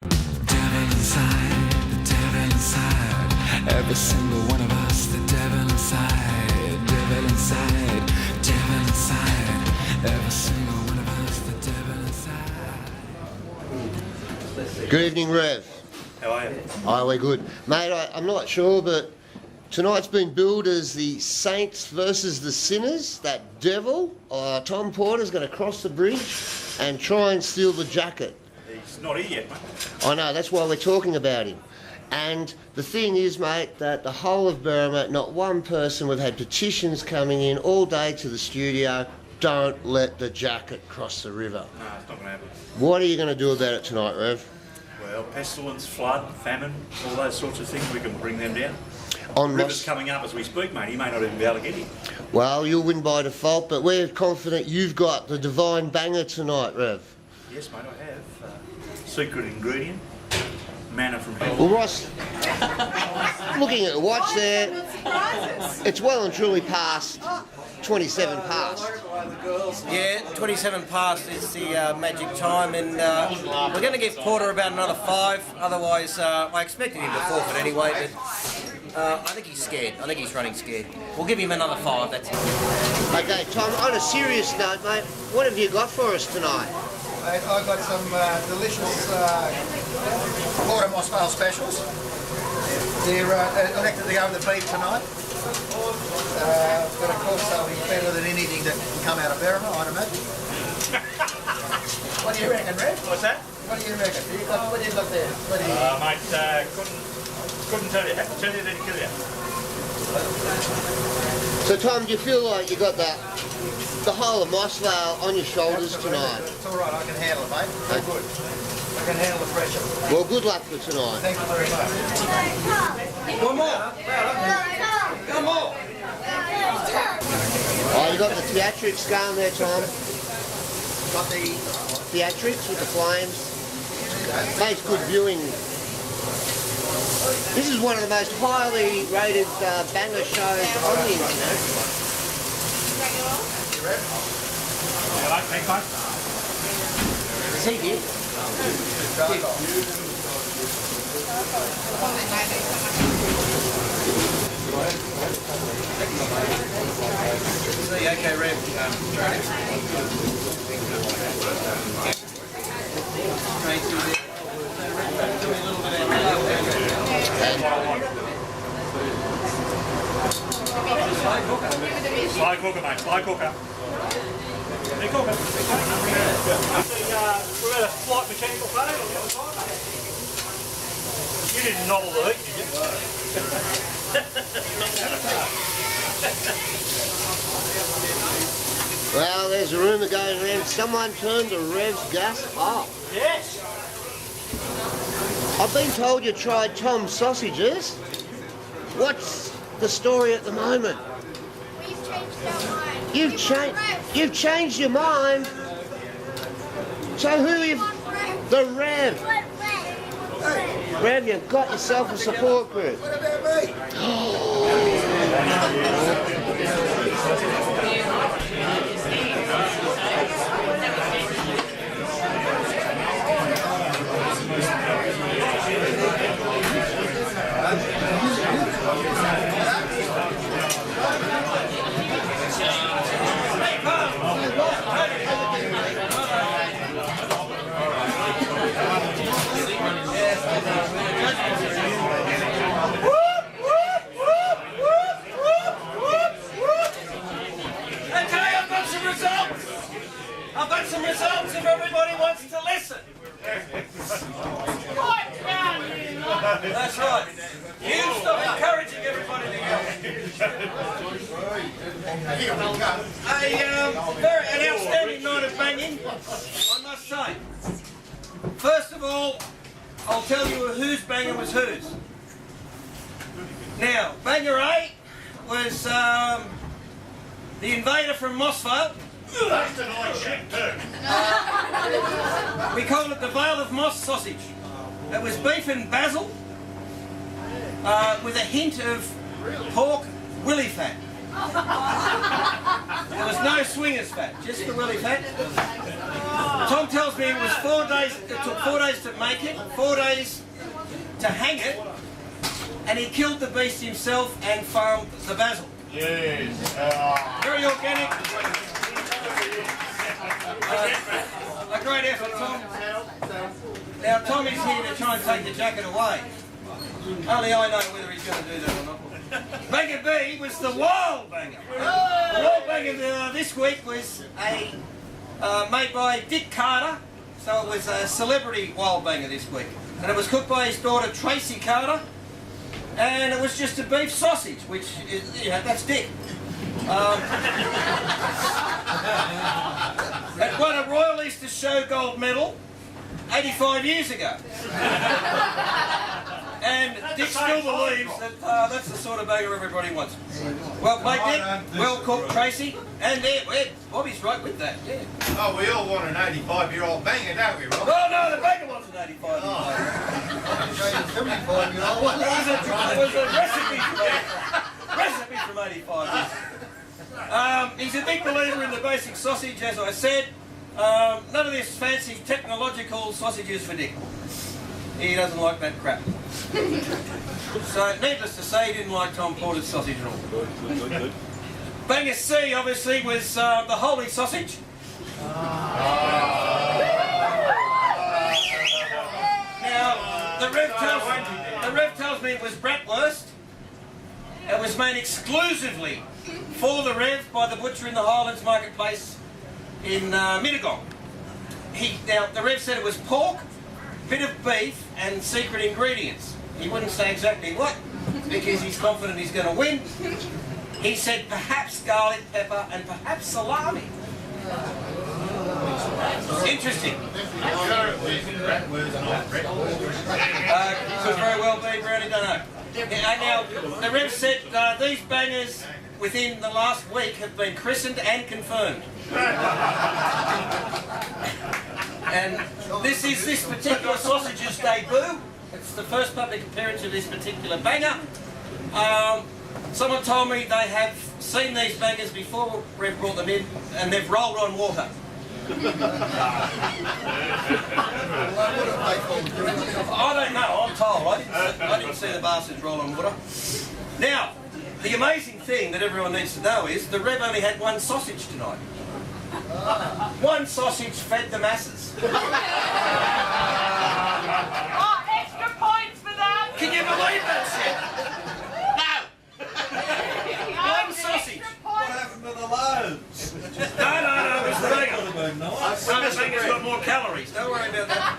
Devil inside, the devil inside. Every single one of us, the devil inside. Devil inside, devil inside. Every single one of us, the devil inside. Good evening, Rev. How are you? Oh, we're good. Mate, I'm not sure, but tonight's been billed as the Saints versus the Sinners. That devil, Tom Porter's going to cross the bridge and try and steal the jacket. He's not here yet, mate. I know, that's why we're talking about him. And the thing is, mate, that the whole of Berrima, not one person, we've had petitions coming in all day to the studio, don't let the jacket cross the river. No, it's not going to happen. What are you going to do about it tonight, Rev? Well, pestilence, flood, famine, all those sorts of things, we can bring them down. On The river's coming up as we speak, mate. He may not even be able to get here. Well, you'll win by default, but we're confident you've got the divine banger tonight, Rev. Yes, mate, I have. Secret ingredient, manna from hell. Well, Ross, looking at the watch there, it's well and truly past 27 past. Yeah, 27 past is the magic time, and we're going to give Porter about another 5. Otherwise, I expected him to forfeit anyway, but I think he's scared. I think he's running scared. We'll give him another 5, that's it. Okay, Tom, on a serious note, mate, what have you got for us tonight? I've got some delicious Porter Moss Vale specials. They're elected to go with the beef tonight. But of course they'll be better than anything that can come out of Berrima, I'd imagine. What do you reckon, Rev? What's that? What do you reckon? What do you got there? What do you... Mate, couldn't tell you. Have to tell you, then kill you. So, Tom, do you feel like you got the whole of Moss Vale on your shoulders tonight? It's all right, I can handle it, mate. I'm good. I can handle the pressure. Well, good luck for tonight. Thank you very much. One more! One more! Oh, you got the theatrics going there, Tom? Got the... Theatrics with the flames. Makes good viewing. This is one of the most highly rated banger shows on the internet. Hello, thanks, mate. Is he here? Okay, Rev. Slow cooker, mate. Slow cooker. They're cooking. We've had a slight mechanical failure on the other side, mate. You didn't nobble the heat, did you? Well, there's a rumour going around. Someone turned the Rev's gas off. Yes. I've been told you tried Tom's sausages. What's the story at the moment? We've changed our mind. You've changed your mind. So who you? The Rev. Rev, you've got yourself a support group. What about me? I've got some results if everybody wants to listen. That's right. You stop encouraging everybody to yell. An outstanding night of banging, I must say. First of all, I'll tell you whose banger was whose. Now, banger A was the invader from Moss Vale. That's an eye check too. We call it the Vale of Moss sausage. It was beef and basil with a hint of pork willy fat. There was no swingers fat, just the willy fat. Tom tells me it was 4 days, it took 4 days to make it, 4 days to hang it, and he killed the beast himself and farmed the basil. Yes. Very organic. A great effort, Tom. Now, Tommy's here to try and take the jacket away. Only I know whether he's going to do that or not. Banger B was the wild banger. The wild banger this week was made by Dick Carter, so it was a celebrity wild banger this week. And it was cooked by his daughter Tracy Carter, and it was just a beef sausage, which is, you know, that's Dick. It won a Royal Easter Show gold medal 85 years ago. And Dick still believes that that's the sort of banger everybody wants. Well played, Dick. Well cooked, Tracy. And there, Bobby's right with that, yeah. Oh, we all want an 85-year-old banger, don't we, Rob? Oh, no, the banger wants an 85-year-old. It was a recipe from 85 years. He's a big believer in the basic sausage, as I said. None of this fancy technological sausages for Dick. He doesn't like that crap. So, needless to say, he didn't like Tom Porter's sausage at all. Good. Banger C, obviously, was the holy sausage. Now, the Rev tells me it was bratwurst. It was made exclusively for the Rev by the butcher in the Highlands Marketplace in Mittagong. Now, the Rev said it was pork, bit of beef and secret ingredients. He wouldn't say exactly what, because he's confident he's going to win. He said perhaps garlic, pepper and perhaps salami. Interesting. Could very well be, Brownie, don't know. Now, the Rev said these bangers within the last week have been christened and confirmed. And this is this particular sausage's debut. It's the first public appearance of this particular banger. Someone told me they have seen these bangers before Rev brought them in, and they've rolled on water. I don't know, I'm told. I didn't see the bastards roll on water. Now, the amazing thing that everyone needs to know is the Rev only had one sausage tonight. One sausage fed the masses. Oh, extra points for that! Can you believe that shit? One sausage. What happened to the loaves? No, it was the banger. The banger's got more calories. Don't worry about that.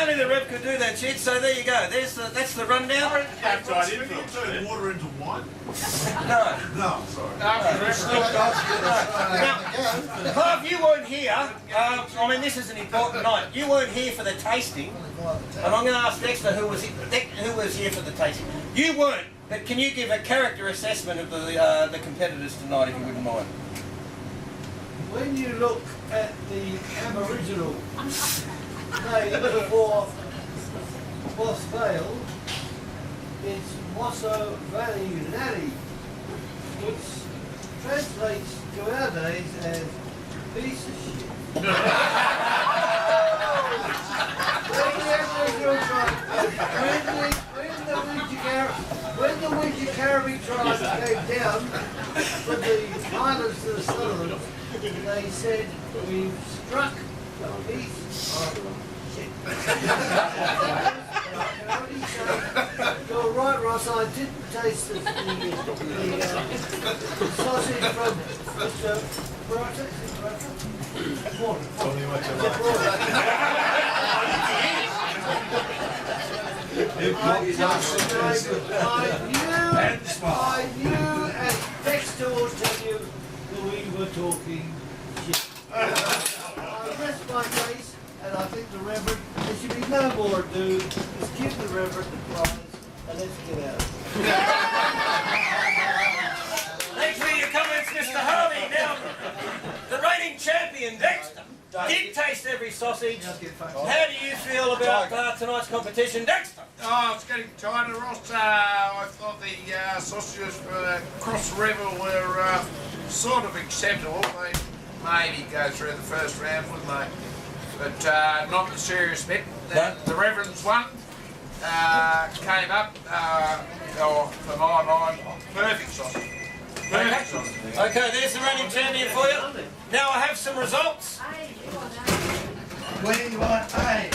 Only the Rev could do that shit, so there you go. That's the rundown. Turn water into wine? No. No, sorry. Now, Harv, you weren't here. I mean, this is an important night. You weren't here for the tasting. And I'm going to ask Dexter who was here for the tasting. You weren't, but can you give a character assessment of the competitors tonight, if you wouldn't mind? When you look at the Aboriginal name for Frail, it's Mosso Valley Nanny, which translates to our days as piece of shit. When the Wingecarribee tribes came down from the islands to the Sutherland, they said, we've struck a piece of shit. You're right, Ross, I didn't taste the sausage from Mr. Porter. I knew, and Dexter will tell you that we were talking shit. I rest my case, and I think the Reverend, there should be no more ado. Just give the Reverend the prize, and let's get out. Thanks for your comments, Mr. Harvey. Now, the reigning champion, Dexter. did taste every sausage. How do you feel about tonight's competition, Dexter? Oh, it's getting tighter, Ross. I thought the sausages for Cross River were sort of acceptable. They maybe go through the first round, wouldn't they? But not the serious bit. The Reverend's one came up, for my mind, perfect sausage. Perfect sausage. Okay, there's the reigning champion for you. Now I have some results. When you want, hey.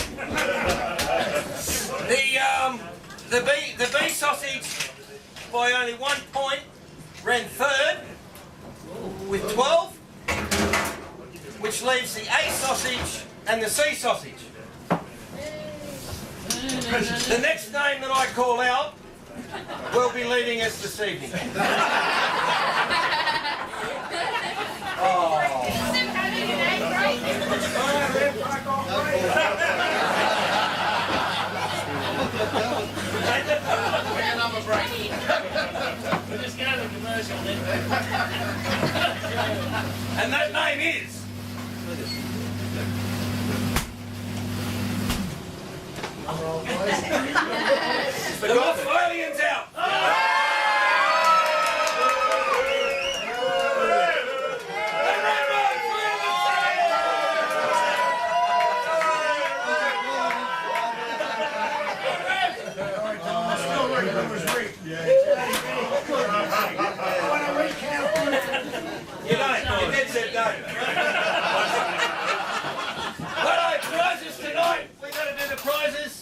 The B sausage by only 1 point ran third with 12, which leaves the A sausage and the C sausage. The next name that I call out will be leading us this evening. And that name is the Australians out. You don't. You did say don't. Righto, prizes tonight. We're going to do the prizes.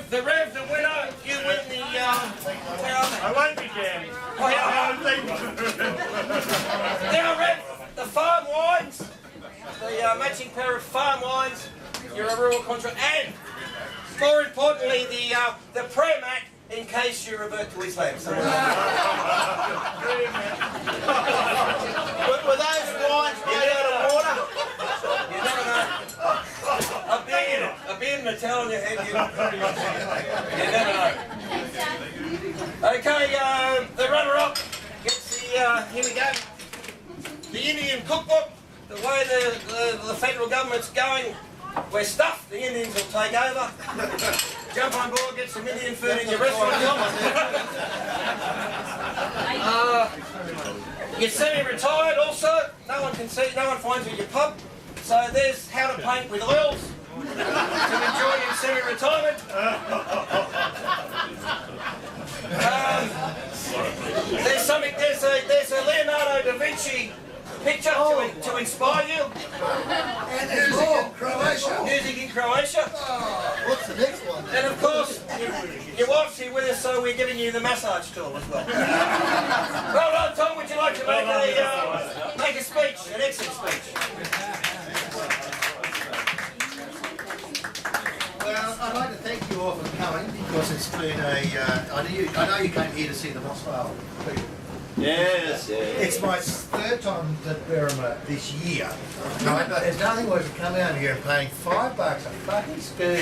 The Rev, the winner, you win the. I won't be damned. Oh, yeah. Now, Rev, the farm wines, the matching pair of farm wines, you're a rural contract, and more importantly, the Premac in case you revert to Islam. Were those wines made out of water? You never know. A beard and a towel on your head, you never know. Okay, the runner-up gets the, here we go, the Indian cookbook. The way the federal government's going, we're stuffed. The Indians will take over. Jump on board, get some Indian food in your restaurant. You're semi-retired also. No one can see, no one finds you at your pub. So there's how to paint with oils to enjoy your semi-retirement. There's something. There's a Leonardo da Vinci picture to inspire you. And music in Croatia. Music in Croatia. What's the next one? And of course, your wife's here with us, so we're giving you the massage tool as well. Well done, Tom. Would you like to make a speech, an exit speech? Well, I'd like to thank you all for coming because it's been I know you came here to see the Moss Vale people. Yes, yes. It's my third time at Berrima this year. Right? There's nothing worse than coming out here and paying $5 a fucking spoon. When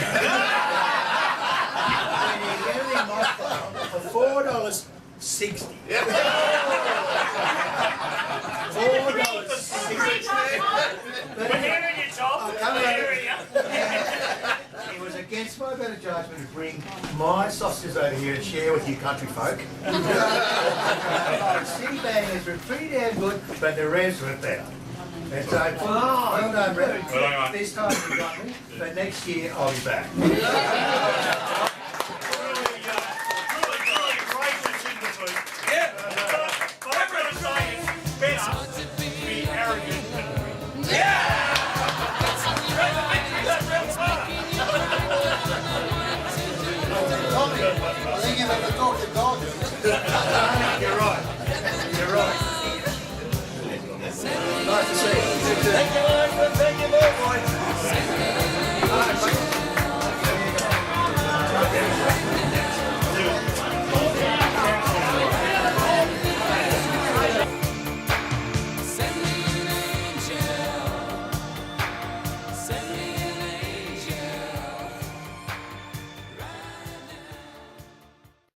you get it in Moss Vale for $4.60. We're hearing you, Tom. We're hearing you. It was against my better judgment to bring my sausages over here and share with you country folk. City bangers were pretty damn good, but the Revs were better. And so, well done, Rev. This time you got me, but next year I'll be back. I think you have to talk to God.